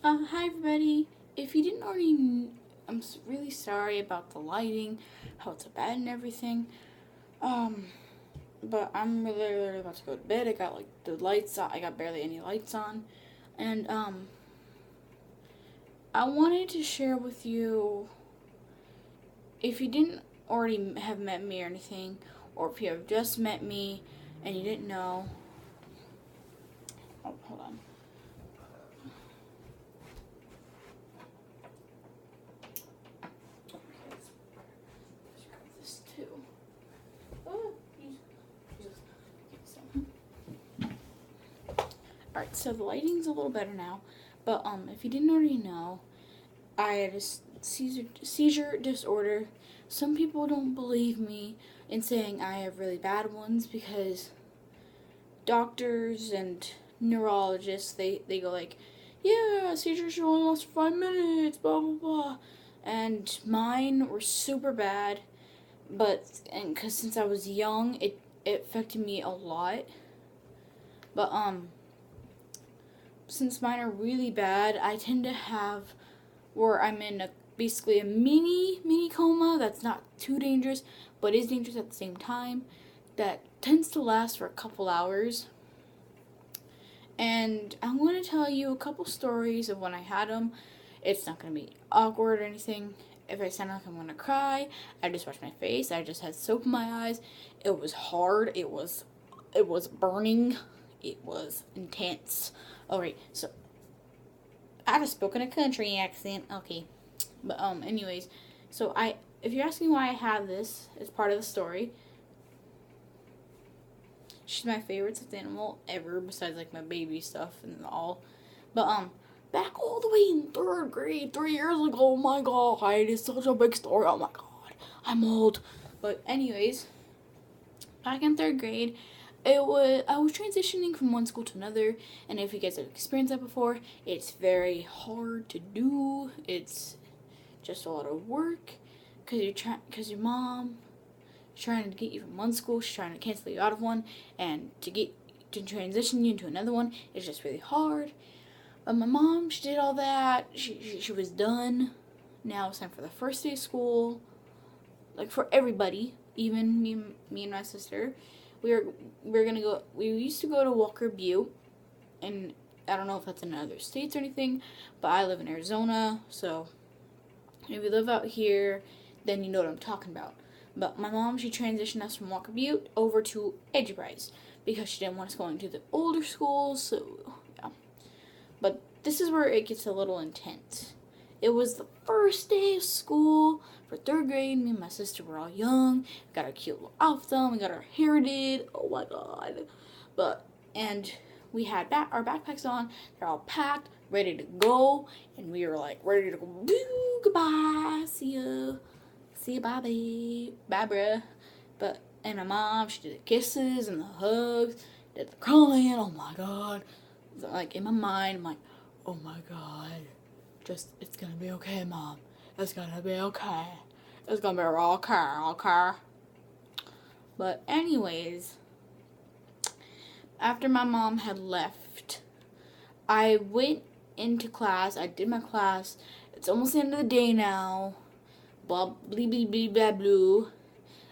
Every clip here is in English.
Hi everybody. If you didn't already, really sorry about the lighting, how it's so bad and everything. Um, but I'm really about to go to bed. I got like the lights on. I got barely any lights on, and I wanted to share with you. If you didn't already have met me or anything, or if you have just met me and you didn't know. Oh, hold on. This too. Oh, Alright, so the lighting's a little better now, but if you didn't already know, I had a seizure disorder. Some people don't believe me in saying I have really bad ones because doctors and neurologists they go like, yeah, seizures should only last for 5 minutes, blah blah blah, and mine were super bad. But and because since I was young, it affected me a lot. But since mine are really bad, I tend to have where I'm in basically a mini coma that's not too dangerous, but is dangerous at the same time. That tends to last for a couple hours. And I'm going to tell you a couple stories of when I had them. It's not going to be awkward or anything. If I sound like I'm going to cry, I just wash my face. I just had soap in my eyes. It was hard. It was burning. It was intense. Alright, so I just spoke in a country accent. Okay. But anyways, so if you're asking why I have this, it's part of the story. She's my favorite stuffed animal ever, besides like my baby stuff and all. But back all the way in third grade, 3 years ago. Oh my god, it's such a big story. Oh my god, I'm old. But anyways, back in third grade, I was transitioning from one school to another, and if you guys have experienced that before, it's very hard to do. It's just a lot of work because your mom is trying to get you from one school, she's trying to cancel you out of one, and to transition you into another one is just really hard. But my mom, she did all that. She was done. Now it's time for the first day of school, like for everybody, even me and my sister. We were gonna go. We used to go to Walker Butte, and I don't know if that's in other states or anything, but I live in Arizona, so if you live out here, then you know what I'm talking about. But my mom, she transitioned us from Walker Butte over to Enterprise because she didn't want us going to the older schools. So yeah, but this is where it gets a little intense. It was the first day of school for third grade. Me and my sister were all young. We got our cute little outfits on. We got our hair did. Oh my god! And we had our backpacks on. They're all packed, ready to go, and we were like ready to go. Boo, goodbye, see ya, bye, Barbara. But and my mom, she did the kisses and the hugs, did the crying. Oh my god! Like in my mind, I'm like, oh my god, just it's gonna be okay, mom. It's gonna be okay. It's gonna be okay. But anyways, after my mom had left, I went into class. I did my class. It's almost the end of the day now. Blah blah blah blah blah blue.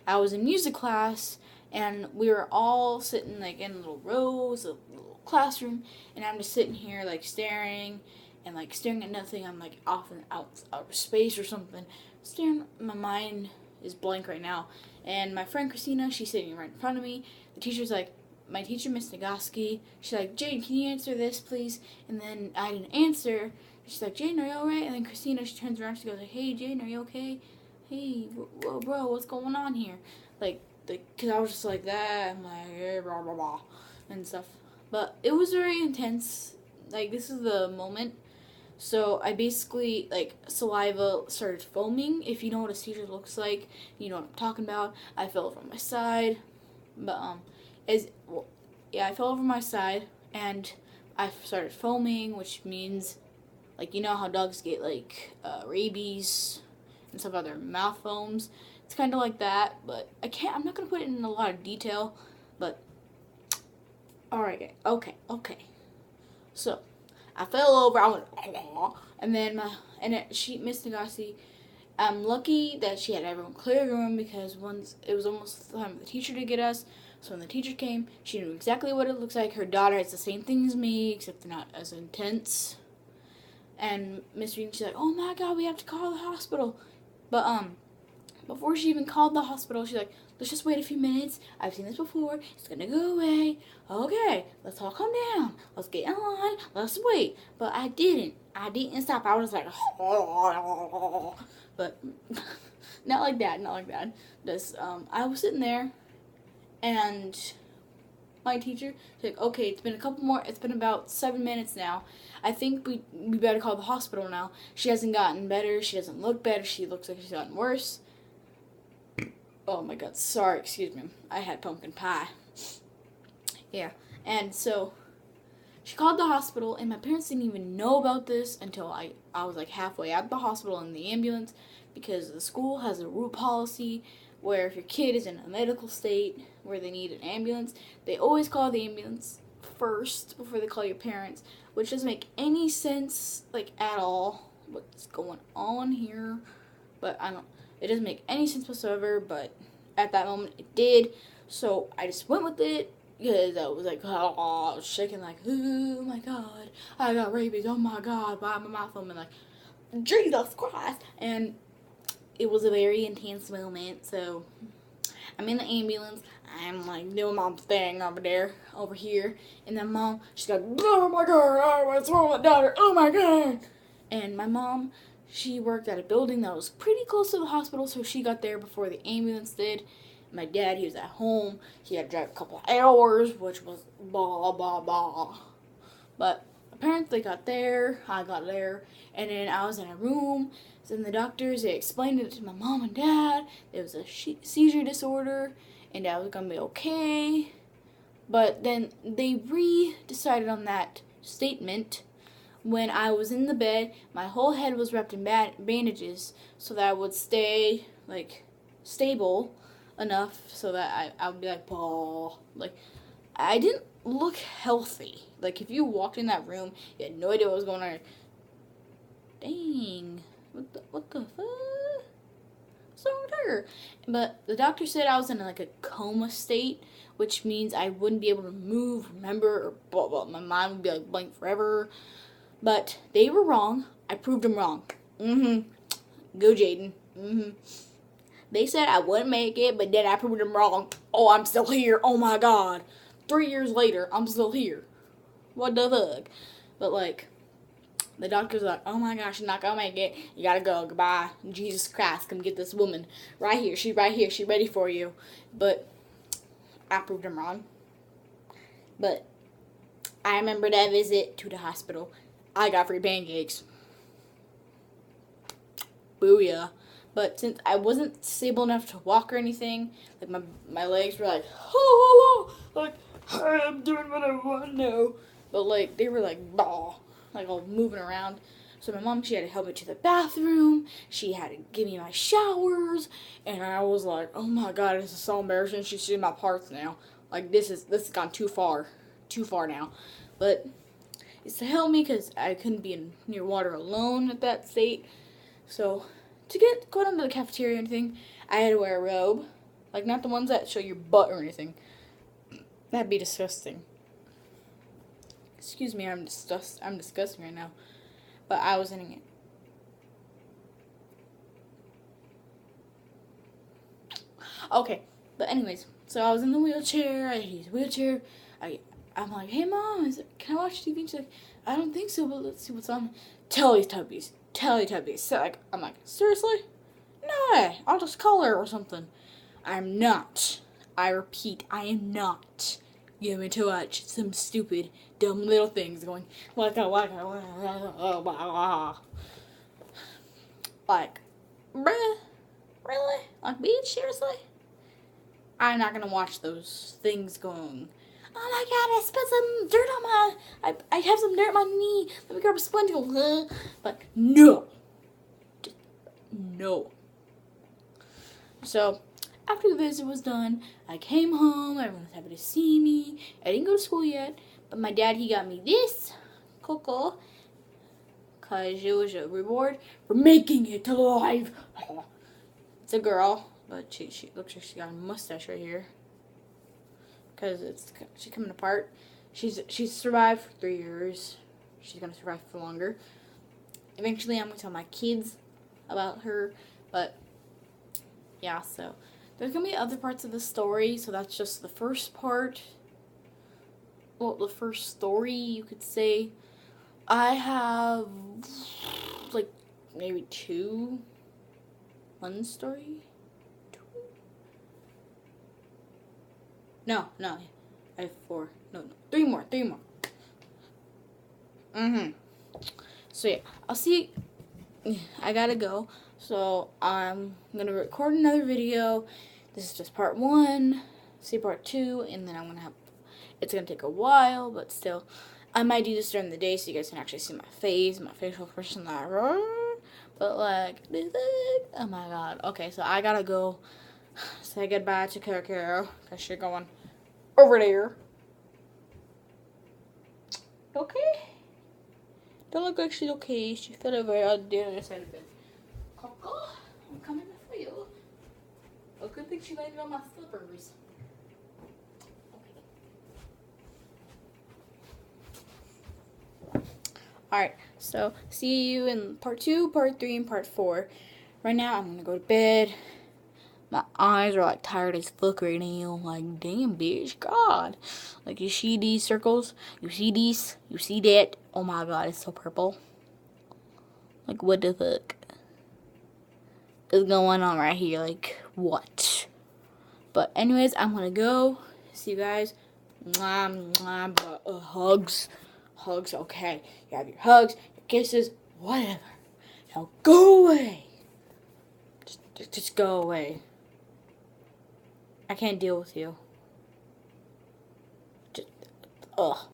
I was in music class, and we were all sitting like in little rows, a little classroom, and I'm just sitting here like staring, and like staring at nothing. I'm like off in outer space or something. Staring. My mind is blank right now. And my friend Christina, she's sitting right in front of me. The teacher's like, my teacher, Miss Nagaski, she's like, Jane, can you answer this, please? And then I didn't answer. She's like, Jane, are you alright? And then Christina, she turns around, she goes like, hey, Jane, are you okay? Hey, bro, what's going on here? Cause I was just like that, I'm like, hey, blah, blah, blah, and stuff. But it was very intense. Like, this is the moment. So I basically, like, saliva started foaming. If you know what a seizure looks like, you know what I'm talking about. I fell over on my side. But, I fell over my side, and I started foaming, which means, like, you know how dogs get, like, rabies and stuff out their mouth foams. It's kind of like that, but I'm not going to put it in a lot of detail, but, alright, okay. So, I fell over. I went, and then Miss Nagasi. I'm lucky that she had everyone clear the room because once it was almost the time of the teacher to get us. So when the teacher came, she knew exactly what it looks like. Her daughter has the same thing as me, except they're not as intense. And Miss Reed, she's like, "Oh my God, we have to call the hospital." But before she even called the hospital, she's like, "Let's just wait a few minutes. I've seen this before. It's gonna go away. Okay, let's all calm down. Let's get in line. Let's wait." But I didn't. I didn't stop. I was like, but not like that. Not like that. I was sitting there, and my teacher was like, "Okay, it's been a couple more. It's been about 7 minutes now. I think we better call the hospital now. She hasn't gotten better. She doesn't look better. She looks like she's gotten worse." Oh my God, sorry, excuse me. I had pumpkin pie. Yeah, and so she called the hospital, and my parents didn't even know about this until I was like halfway out the hospital in the ambulance, because the school has a route policy where if your kid is in a medical state where they need an ambulance, they always call the ambulance first before they call your parents, which doesn't make any sense, like, at all, what's going on here, but it doesn't make any sense whatsoever, but at that moment it did, so I just went with it, because I was like, I was shaking like, oh my God, I got rabies, oh my God, by my mouth, and like, Jesus Christ, and it was a very intense moment. So I'm in the ambulance, I'm like doing my thing over here, and then Mom, she's like, oh my God, what's wrong with daughter, oh my God, and my mom, she worked at a building that was pretty close to the hospital, so she got there before the ambulance did. My dad, he was at home. He had to drive a couple hours, which was blah, blah, blah. But apparently got there, I got there, and then I was in a room. So then the doctors, they explained it to my mom and dad. There was a seizure disorder, and I was going to be okay. But then they decided on that statement. When I was in the bed, my whole head was wrapped in bandages so that I would stay, like, stable enough so that I would be like, oh, like, I didn't look healthy. Like, if you walked in that room, you had no idea what was going on. Dang, what the fuck? What's wrong with her? But the doctor said I was in, like, a coma state, which means I wouldn't be able to move, remember, or blah, blah. My mind would be, like, blank forever. But they were wrong. I proved them wrong. Go, Jaden. They said I wouldn't make it, but then I proved them wrong. Oh, I'm still here. Oh, my God. 3 years later, I'm still here. What the fuck? But, like, the doctor's like, oh, my gosh, you're not going to make it. You got to go. Goodbye. Jesus Christ, come get this woman. Right here. She's right here. She's ready for you. But I proved them wrong. But I remember that visit to the hospital. I got free pancakes. Booyah. But since I wasn't stable enough to walk or anything, like my legs were like, oh, like, I'm doing what I want now. But like, they were like, bah, like all moving around. So my mom, she had to help me to the bathroom. She had to give me my showers. And I was like, oh my God, this is so embarrassing. She's seeing my parts now. Like, this has gone too far now. But it's to help me because I couldn't be near water alone at that state. So to go down to the cafeteria or anything, I had to wear a robe. Like, not the ones that show your butt or anything. That'd be disgusting. Excuse me, I'm disgusting right now. But I was in it. Okay, but anyways, so I was in the wheelchair. I used a wheelchair. I'm like, hey Mom, can I watch TV? She's like, I don't think so, but let's see what's on. Teletubbies. So like, I'm like, seriously? No, I'll just call her or something. I'm not. I repeat, I am not going to watch some stupid, dumb little things going like, like, bruh, really? Like, bitch, seriously? I'm not gonna watch those things going, oh my God, I spilled some dirt on I have some dirt on my knee. Let me grab a sponge and go, but no. Just, no. So, after the visit was done, I came home. Everyone was happy to see me. I didn't go to school yet, but my dad, he got me this Coco. Because it was a reward for making it alive. It's a girl, but she looks like she got a mustache right here. Because she's coming apart. She's survived for 3 years. She's going to survive for longer. Eventually, I'm going to tell my kids about her. But, yeah, so there's going to be other parts of the story. So that's just the first part. Well, the first story, you could say. I have, like, maybe 2. 1 story? 2? No. I have 4. No. 3 more. So, yeah. I'll see. I gotta go. So, I'm gonna record another video. This is just part 1. See part 2. And then I'm gonna have. It's gonna take a while, but still. I might do this during the day so you guys can actually see my face, my facial expression. But like, oh my god. Okay, so I gotta go say goodbye to Kara because she's going over there. Okay? Don't look like she's okay. She fell over on the other side of it. Coco, I'm coming for you. A good thing she landed on my slippers. Alright, so see you in part 2, part 3, and part 4. Right now, I'm gonna go to bed. My eyes are like tired as fuck right now. Like, damn, bitch, God. Like, you see these circles? You see these? You see that? Oh my god, it's so purple. Like, what the fuck is going on right here? Like, what? But anyways, I'm gonna go. See you guys. Mwah, mwah, but, hugs. Hugs, okay. You have your hugs, your kisses, whatever. Now go away. Just go away. I can't deal with you. Just, ugh.